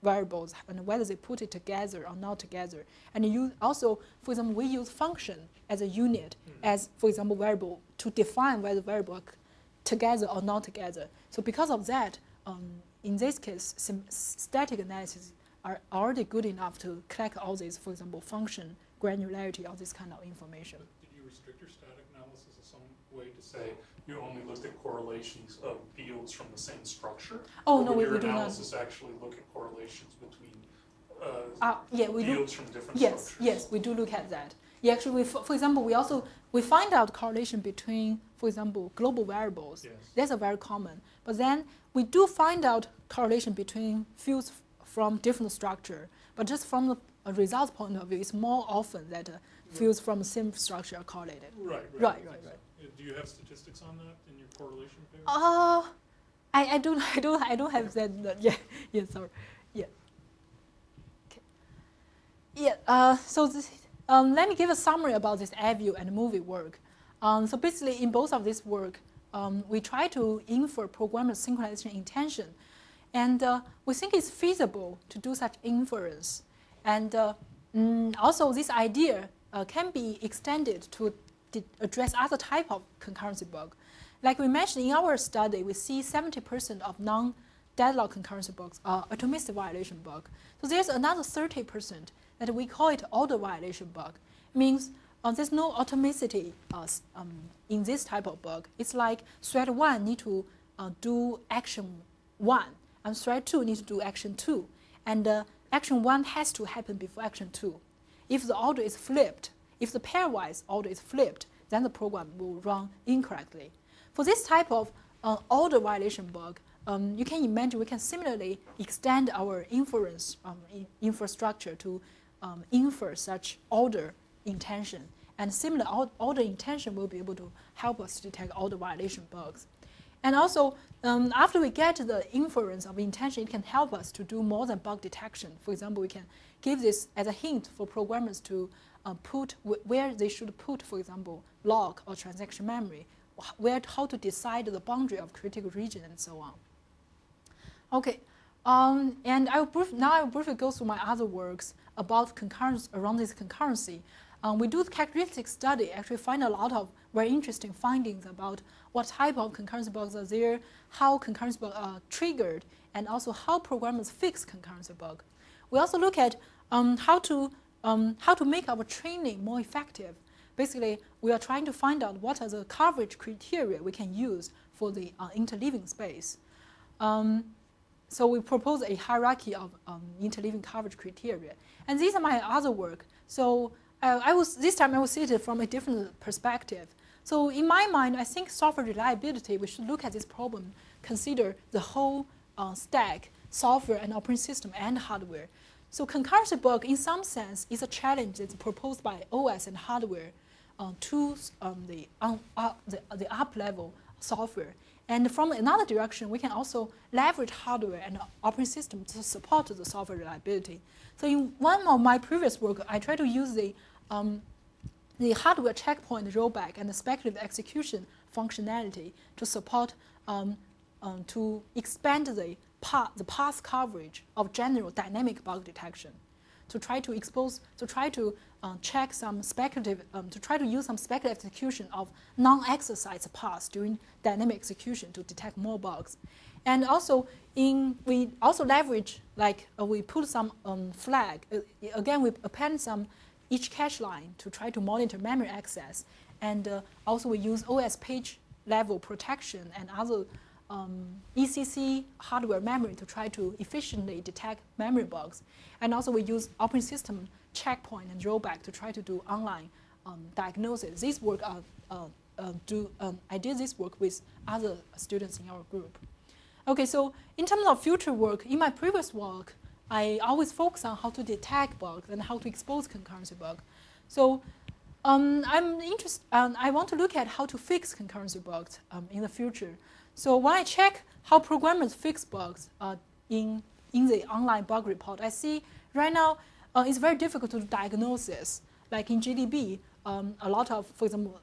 variables and whether they put it together or not together. And you also, for example, we use function as a unit, as, for example, variable to define whether variable are together or not together. So because of that, in this case, static analysis are already good enough to collect all these, for example, function granularity, all this kind of information. But did you restrict your static analysis in some way to say you only looked at correlations of fields from the same structure? Oh, or no, would we your do not. analysis actually look at correlations between Yeah, we do. fields from different Yes, structures? yes, we do look at that. Yeah, actually, for example, we find out correlation between, for example, global variables. Yes. That's a very common. But then we do find out correlation between fields from different structure. But just from the results point of view, it's more often that fields from the same structure are correlated. Right. Right. Do you have statistics on that in your correlation paper? I don't have that. Yeah, sorry. Yeah. Okay. Yeah. So this, let me give a summary about this AVIO and MUVI work. So basically, in both of this work, we try to infer programmer synchronization intention, and we think it's feasible to do such inference. And also, this idea can be extended to address other type of concurrency bug. Like we mentioned in our study, we see 70% of non-deadlock concurrency bugs are atomicity violation bug. So there's another 30% that we call it order violation bug. Means there's no atomicity in this type of bug. It's like thread 1 need to do action 1, and thread 2 need to do action 2. And action 1 has to happen before action 2. If the order is flipped, if the pairwise order is flipped, then the program will run incorrectly. For this type of order violation bug, you can imagine we can similarly extend our inference infrastructure to infer such order intention. And similar order intention will be able to help us detect order violation bugs. And also, after we get the inference of intention, it can help us to do more than bug detection. For example, we can give this as a hint for programmers to put where they should put, for example, log or transaction memory, how to decide the boundary of critical region, and so on. Okay, and I will briefly go through my other works about concurrence around this concurrency. we do the characteristic study, actually find a lot of very interesting findings about what type of concurrency bugs are there, how concurrency bugs are triggered, and also how programmers fix concurrency bug. We also look at how to make our training more effective. Basically, we are trying to find out what are the coverage criteria we can use for the interleaving space. So we propose a hierarchy of interleaving coverage criteria. And these are my other work. So this time I will see it from a different perspective. So in my mind, I think software reliability, we should look at this problem, consider the whole stack, software and operating system and hardware. So concurrency bug, in some sense, is a challenge that's proposed by OS and hardware to the up-level software. And from another direction, we can also leverage hardware and operating system to support the software reliability. So in one of my previous work, I try to use the hardware checkpoint rollback and the speculative execution functionality to support, to expand the path coverage of general dynamic bug detection, to try to check some speculative, to try to use some speculative execution of non-exercised paths during dynamic execution to detect more bugs. And also, we also leverage, we put some flag. Again, we append some each cache line to try to monitor memory access. And also we use OS page level protection and other ECC hardware memory to try to efficiently detect memory bugs. And also we use operating system checkpoint and rollback to try to do online diagnosis. This work, I did this work with other students in our group. Okay, so in terms of future work, in my previous work, I always focus on how to detect bugs and how to expose concurrency bug. So I'm interested, I want to look at how to fix concurrency bugs in the future. So when I check how programmers fix bugs in the online bug report, I see right now it's very difficult to diagnose this. Like in GDB, a lot of, for example,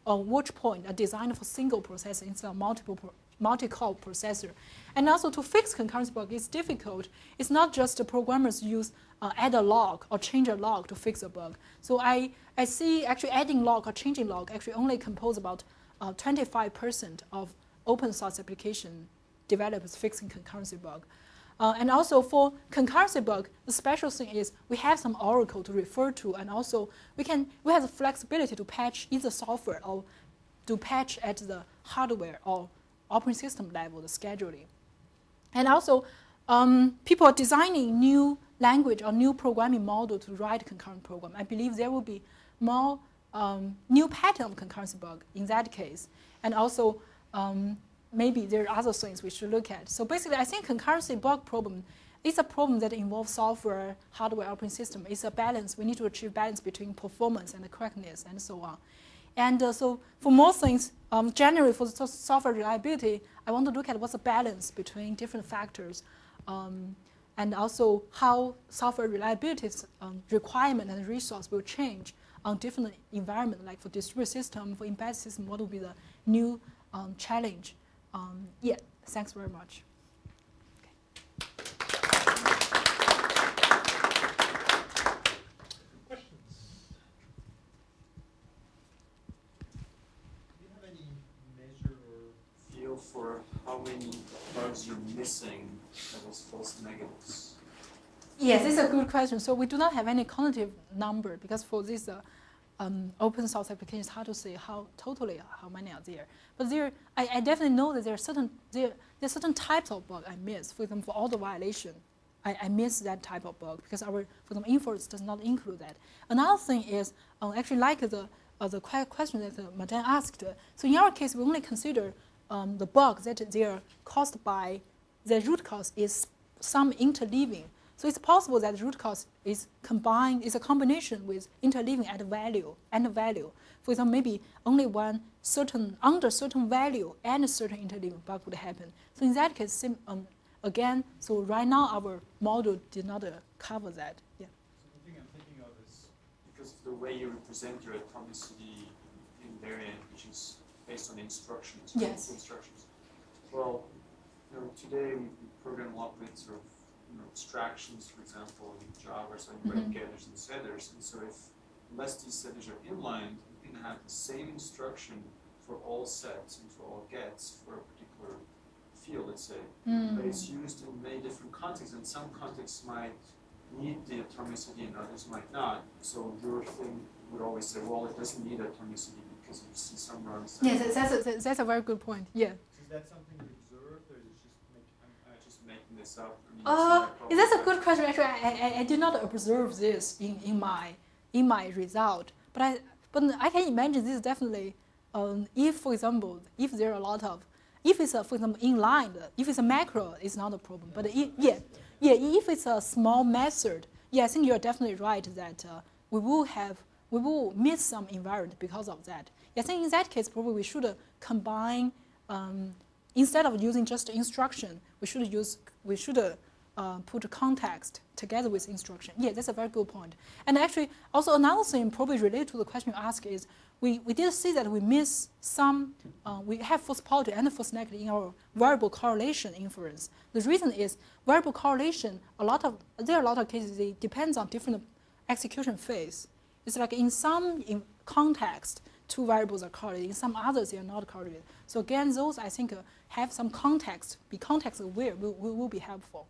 watch point are designed for single processor instead of multi-core processor. And also to fix concurrency bug is difficult. It's not just the programmers use add a log or change a log to fix a bug. So I see actually adding log or changing log actually only compose about 25% of open source application developers fixing concurrency bug. And also for concurrency bug, the special thing is we have some oracle to refer to, and also we have the flexibility to patch either software or to patch at the hardware or operating system level, the scheduling. And also, people are designing new language or new programming model to write concurrent program. I believe there will be more new pattern of concurrency bug in that case. And also, maybe there are other things we should look at. So basically, I think concurrency bug problem is a problem that involves software, hardware, operating system. It's a balance. We need to achieve balance between performance and the correctness and so on. And so for most things, generally for the software reliability, I want to look at what's the balance between different factors, and also how software reliability requirement and resource will change on different environments, like for distributed system, for embedded system, what will be the new challenge. Yeah, thanks very much. For how many bugs you're missing that was false negatives? Yes, this is a good question. So we do not have any quantitative number because for this open source application, it's hard to say how many are there. But I definitely know that there are certain types of bug I miss. For example, for auto violation, I miss that type of bug because for example, infers does not include that. Another thing is actually like the question that Martin asked. So in our case, we only consider the bugs that they are caused by the root cause is some interleaving. So it's possible that the root cause is a combination with interleaving and value. For example, maybe only one under certain value and a certain interleaving bug would happen. So in that case, again, so right now our model did not cover that. Yeah. So the thing I'm thinking of is because of the way you represent your atomicity invariant, which is based on instructions. Yes. Instructions. Well, today we program a lot with sort of abstractions, for example, in Java, so you write getters and setters. And so if unless these settings are inlined, you can have the same instruction for all sets and for all gets for a particular field, let's say. But it's used in many different contexts, and some contexts might need the atomicity and others might not. So your thing would always say, well, it doesn't need atomicity because you see some runs. Yes, that's a very good point. Yeah. Is that something you observed, or is it just making this up? I mean, That's a good question. Actually, I did not observe this in my result, but I can imagine this is definitely. If, for example, if there are a lot of, if it's for example inline, if it's a macro, it's not a problem. But if it's a small method, I think you're definitely right that we will miss some invariant because of that. I think in that case probably we should combine instead of using just instruction, we should put context together with instruction. Yeah, that's a very good point. And actually, also another thing probably related to the question you asked is we did see that we miss some, we have false positive and false negative in our variable correlation inference. The reason is variable correlation, there are a lot of cases, it depends on different execution phase. It's like in some context, two variables are correlated, in some others they are not correlated. So again, those I think have some context, be context aware will be helpful.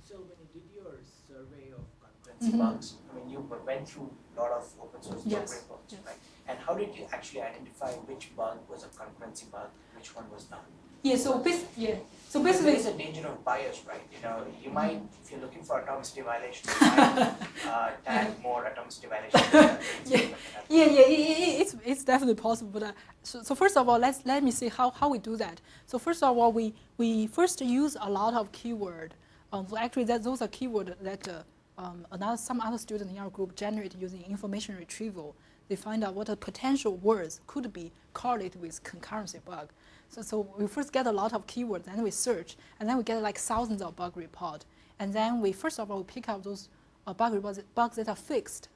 So when you did your survey of concurrency bugs, I mean, you went through a lot of open source software bugs, right? And how did you actually identify which bug was a concurrency bug, which one was not? So basically, there is a danger of bias, right? You might, if you're looking for atomicity violation, you might tag more atomicity violations. It's definitely possible. But so first of all, let me see how we do that. So first of all, we first use a lot of keyword. Actually, those are keywords that some other students in our group generate using information retrieval. They find out what the potential words could be correlated with concurrency bug. So we first get a lot of keywords, and then we search, and then we get like thousands of bug reports. And then we first of all pick out those bugs that are fixed,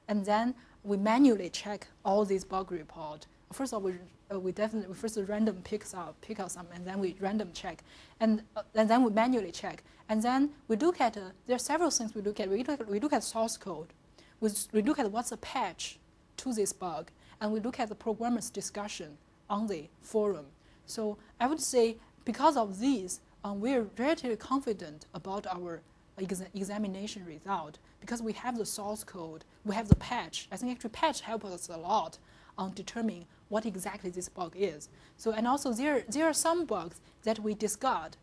and then we manually check all these bug reports. First of all, we first random pick out some, and then we random check, and then we manually check, and then we look at there are several things we look at. We look at source code, we look at what's the patch to this bug, and we look at the programmer's discussion on the forum. So I would say because of these, we're relatively confident about our examination result because we have the source code, we have the patch. I think actually patch helps us a lot on determining what exactly this bug is. So and also there are some bugs that we discard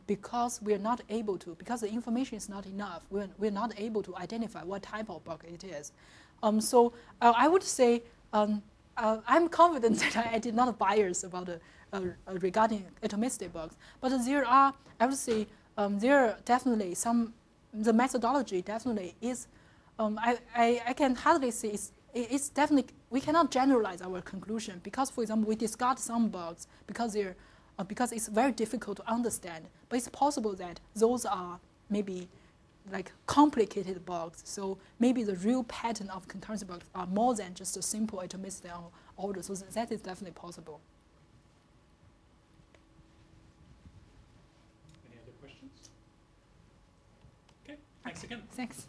because we're not able to, because the information is not enough. We're not able to identify what type of bug it is. So I would say I'm confident that I did not bias about regarding atomistic bugs, but there are, I would say, there are definitely the methodology definitely is, I can hardly say it's definitely, we cannot generalize our conclusion because, for example, we discard some bugs because it's very difficult to understand, but it's possible that those are maybe like complicated bugs. So maybe the real pattern of concurrency bugs are more than just a simple atomicity order. So that is definitely possible. Any other questions? Okay, thanks again. Thanks.